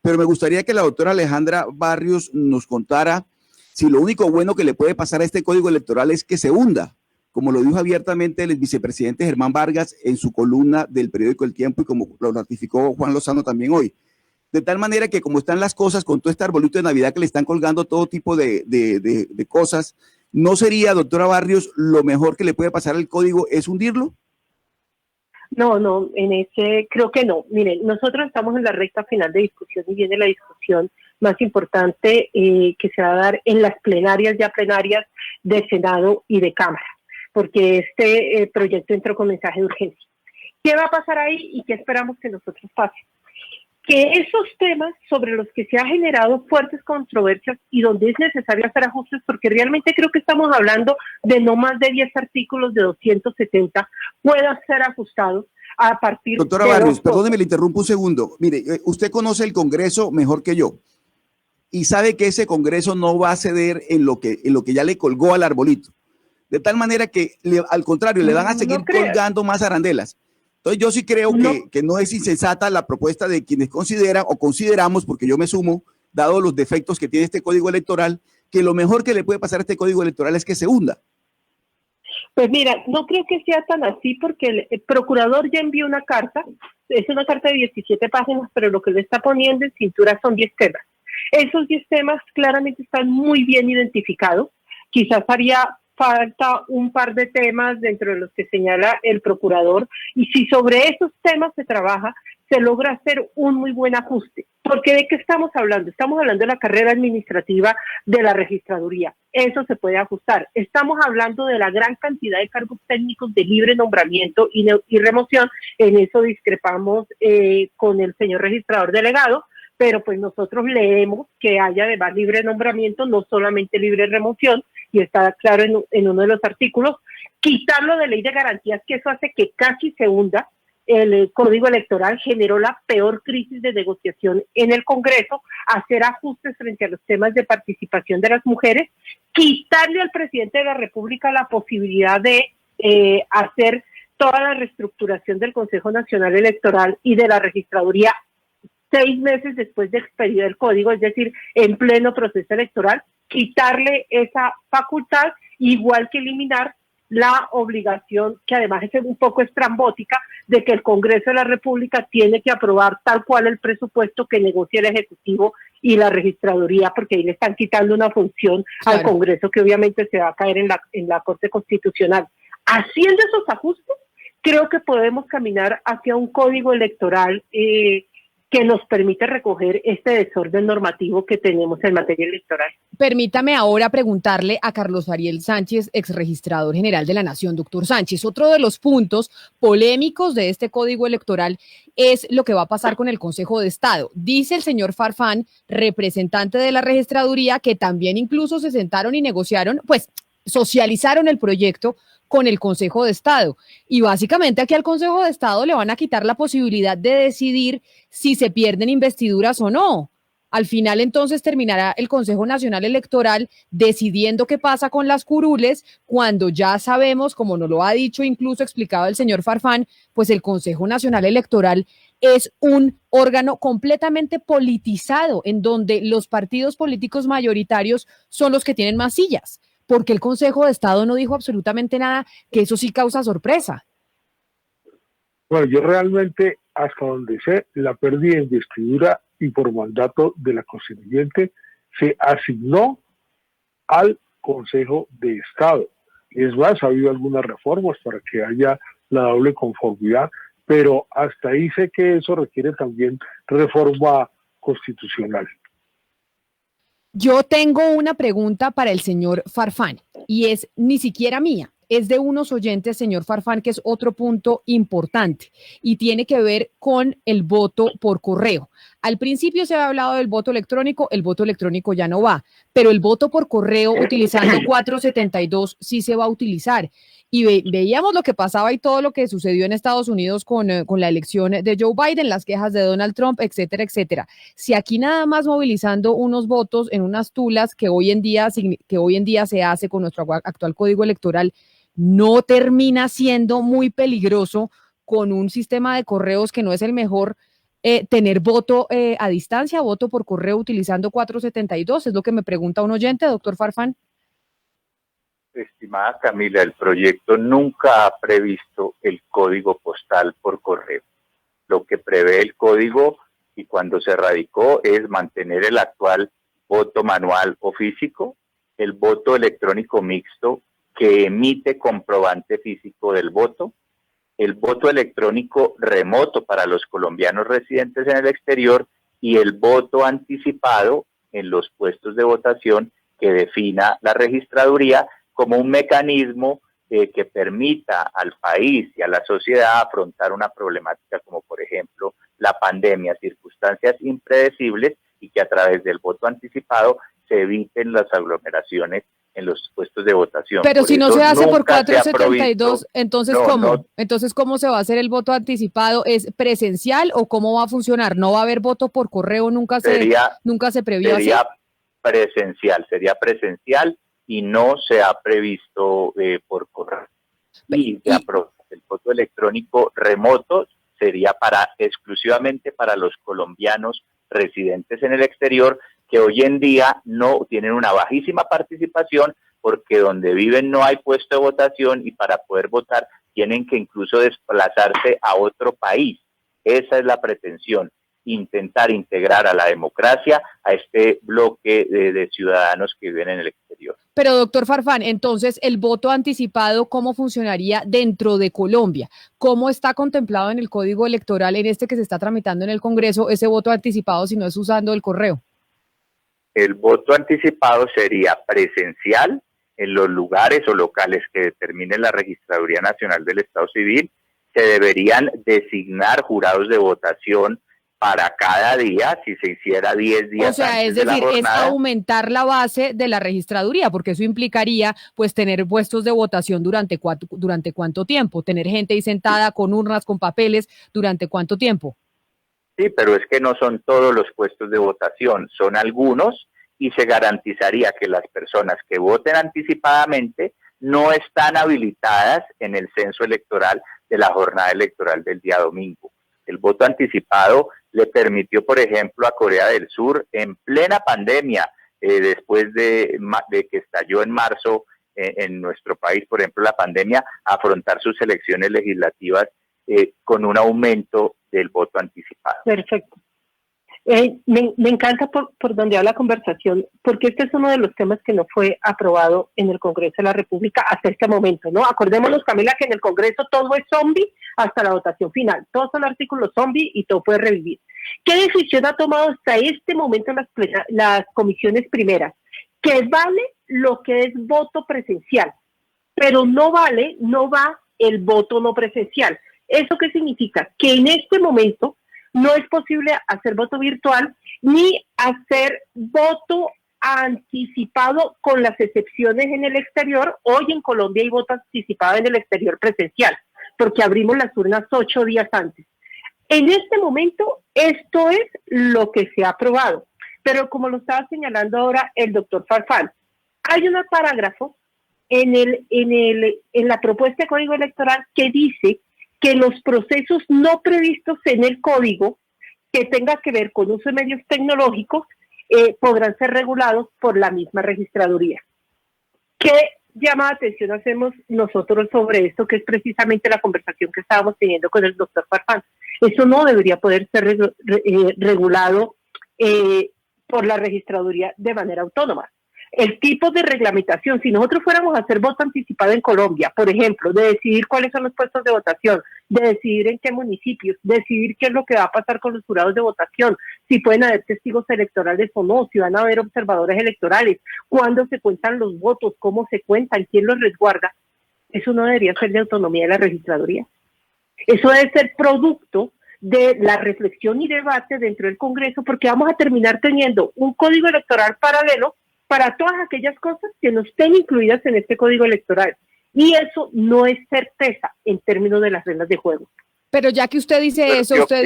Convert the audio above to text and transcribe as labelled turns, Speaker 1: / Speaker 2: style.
Speaker 1: pero me gustaría que la doctora Alejandra Barrios nos contara si lo único bueno que le puede pasar a este código electoral es que se hunda, como lo dijo abiertamente el vicepresidente Germán Vargas en su columna del periódico El Tiempo y como lo ratificó Juan Lozano también hoy. De tal manera que como están las cosas con todo este arbolito de Navidad que le están colgando todo tipo de cosas, ¿no sería, doctora Barrios, lo mejor que le puede pasar al código es hundirlo?
Speaker 2: No, en ese creo que no. Miren, nosotros estamos en la recta final de discusión y viene la discusión más importante que se va a dar en las plenarias de Senado y de Cámara, porque este proyecto entró con mensaje de urgencia. ¿Qué va a pasar ahí y qué esperamos que nosotros pase? Que esos temas sobre los que se ha generado fuertes controversias y donde es necesario hacer ajustes, porque realmente creo que estamos hablando de no más de 10 artículos de 270, puedan ser ajustados a partir de...
Speaker 1: Doctora Barrios, perdóneme, le interrumpo un segundo. Mire, usted conoce el Congreso mejor que yo y sabe que ese Congreso no va a ceder en lo que ya le colgó al arbolito. De tal manera que, al contrario, le van a seguir colgando más arandelas. Entonces yo sí creo que no es insensata la propuesta de quienes consideran o consideramos, porque yo me sumo, dado los defectos que tiene este código electoral, que lo mejor que le puede pasar a este código electoral es que se hunda.
Speaker 2: Pues mira, no creo que sea tan así porque el procurador ya envió una carta, es una carta de 17 páginas, pero lo que le está poniendo en cintura son 10 temas. Esos 10 temas claramente están muy bien identificados, quizás haría falta un par de temas dentro de los que señala el procurador, y si sobre esos temas se trabaja, se logra hacer un muy buen ajuste. Porque ¿de qué estamos hablando? Estamos hablando de la carrera administrativa de la registraduría. Eso se puede ajustar. Estamos hablando de la gran cantidad de cargos técnicos de libre nombramiento y remoción. En eso discrepamos con el señor registrador delegado, pero pues nosotros leemos que haya además libre nombramiento, no solamente libre remoción, y está claro en uno de los artículos, quitarlo de ley de garantías, que eso hace que casi se hunda. El Código Electoral generó la peor crisis de negociación en el Congreso, hacer ajustes frente a los temas de participación de las mujeres, quitarle al presidente de la República la posibilidad de hacer toda la reestructuración del Consejo Nacional Electoral y de la registraduría 6 meses después de expedir el código, es decir, en pleno proceso electoral, quitarle esa facultad, igual que eliminar la obligación, que además es un poco estrambótica, de que el Congreso de la República tiene que aprobar tal cual el presupuesto que negocia el Ejecutivo y la Registraduría, porque ahí le están quitando una función al Congreso que obviamente se va a caer en la Corte Constitucional. Haciendo esos ajustes, creo que podemos caminar hacia un código electoral que nos permite recoger este desorden normativo que tenemos en materia electoral.
Speaker 3: Permítame ahora preguntarle a Carlos Ariel Sánchez, exregistrador general de la Nación. Doctor Sánchez, otro de los puntos polémicos de este código electoral es lo que va a pasar con el Consejo de Estado. Dice el señor Farfán, representante de la registraduría, que también incluso se sentaron y negociaron, pues socializaron el proyecto con el Consejo de Estado. Y básicamente aquí al Consejo de Estado le van a quitar la posibilidad de decidir si se pierden investiduras o no. Al final entonces terminará el Consejo Nacional Electoral decidiendo qué pasa con las curules, cuando ya sabemos, como nos lo ha dicho, incluso explicado el señor Farfán, pues el Consejo Nacional Electoral es un órgano completamente politizado, en donde los partidos políticos mayoritarios son los que tienen más sillas. Porque el Consejo de Estado no dijo absolutamente nada, que eso sí causa sorpresa.
Speaker 4: Bueno, yo realmente, hasta donde sé, la pérdida de investidura y por mandato de la Constituyente se asignó al Consejo de Estado. Es más, ha habido algunas reformas para que haya la doble conformidad, pero hasta ahí sé que eso requiere también reforma constitucional.
Speaker 3: Yo tengo una pregunta para el señor Farfán y es ni siquiera mía, es de unos oyentes, señor Farfán, que es otro punto importante y tiene que ver con el voto por correo. Al principio se había hablado del voto electrónico, el voto electrónico ya no va, pero el voto por correo utilizando 472 sí se va a utilizar. Y veíamos lo que pasaba y todo lo que sucedió en Estados Unidos con la elección de Joe Biden, las quejas de Donald Trump, etcétera, etcétera. Si aquí nada más movilizando unos votos en unas tulas que hoy en día se hace con nuestro actual código electoral, no termina siendo muy peligroso con un sistema de correos que no es el mejor, tener voto a distancia, voto por correo utilizando 472? Es lo que me pregunta un oyente, doctor Farfán.
Speaker 5: Estimada Camila, el proyecto nunca ha previsto el código postal por correo. Lo que prevé el código y cuando se radicó es mantener el actual voto manual o físico, el voto electrónico mixto que emite comprobante físico del voto, el voto electrónico remoto para los colombianos residentes en el exterior y el voto anticipado en los puestos de votación que defina la registraduría como un mecanismo que permita al país y a la sociedad afrontar una problemática como por ejemplo la pandemia, circunstancias impredecibles y que a través del voto anticipado se eviten las aglomeraciones en los puestos de votación.
Speaker 3: Pero
Speaker 5: por
Speaker 3: si no se hace por
Speaker 5: 472,
Speaker 3: entonces
Speaker 5: no,
Speaker 3: ¿cómo?
Speaker 5: No,
Speaker 3: entonces, ¿cómo se va a hacer el voto anticipado? ¿Es presencial o cómo va a funcionar? ¿No va a haber voto por correo? Nunca se previó así.
Speaker 5: Sería presencial y no se ha previsto por correo. Y el voto electrónico remoto sería exclusivamente para los colombianos residentes en el exterior que hoy en día no tienen una bajísima participación porque donde viven no hay puesto de votación y para poder votar tienen que incluso desplazarse a otro país. Esa es la pretensión, intentar integrar a la democracia a este bloque de ciudadanos que viven en el exterior.
Speaker 3: Pero doctor Farfán, entonces el voto anticipado, ¿cómo funcionaría dentro de Colombia? ¿Cómo está contemplado en el Código Electoral, en este que se está tramitando en el Congreso, ese voto anticipado si no es usando el correo?
Speaker 5: El voto anticipado sería presencial en los lugares o locales que determine la Registraduría Nacional del Estado Civil. Se deberían designar jurados de votación para cada día, si se hiciera 10 días.
Speaker 3: O sea, es decir, es aumentar la base de la registraduría, porque eso implicaría pues tener puestos de votación durante cuánto tiempo, tener gente ahí sentada con urnas, con papeles, ¿durante cuánto tiempo?
Speaker 5: Sí, pero es que no son todos los puestos de votación, son algunos y se garantizaría que las personas que voten anticipadamente no están habilitadas en el censo electoral de la jornada electoral del día domingo. El voto anticipado le permitió, por ejemplo, a Corea del Sur, en plena pandemia, después de que estalló en marzo en nuestro país, por ejemplo, la pandemia, afrontar sus elecciones legislativas con un aumento del voto anticipado.
Speaker 2: Perfecto. Me encanta por donde va la conversación, porque este es uno de los temas que no fue aprobado en el Congreso de la República hasta este momento, ¿no? Acordémonos, Camila, que en el Congreso todo es zombie hasta la votación final. Todos son artículos zombie y todo puede revivir. ¿Qué decisión ha tomado hasta este momento las comisiones primeras? Que vale lo que es voto presencial, pero no va el voto no presencial. ¿Eso qué significa? Que en este momento no es posible hacer voto virtual ni hacer voto anticipado con las excepciones en el exterior. Hoy en Colombia hay voto anticipado en el exterior presencial, porque abrimos las urnas 8 días antes. En este momento, esto es lo que se ha aprobado. Pero como lo estaba señalando ahora el doctor Farfán, hay un parágrafo en la propuesta de Código Electoral que dice que los procesos no previstos en el código que tenga que ver con uso de medios tecnológicos podrán ser regulados por la misma registraduría. ¿Qué llama la atención hacemos nosotros sobre esto, que es precisamente la conversación que estábamos teniendo con el doctor Farfán? Eso no debería poder ser regulado por la registraduría de manera autónoma. El tipo de reglamentación, si nosotros fuéramos a hacer voto anticipado en Colombia, por ejemplo, de decidir cuáles son los puestos de votación, de decidir en qué municipios, decidir qué es lo que va a pasar con los jurados de votación, si pueden haber testigos electorales o no, si van a haber observadores electorales, cuándo se cuentan los votos, cómo se cuentan, quién los resguarda, eso no debería ser de autonomía de la registraduría. Eso debe ser producto de la reflexión y debate dentro del Congreso, porque vamos a terminar teniendo un código electoral paralelo para todas aquellas cosas que no estén incluidas en este código electoral. Y eso no es certeza en términos de las reglas de juego.
Speaker 3: Pero ya que usted dice eso, usted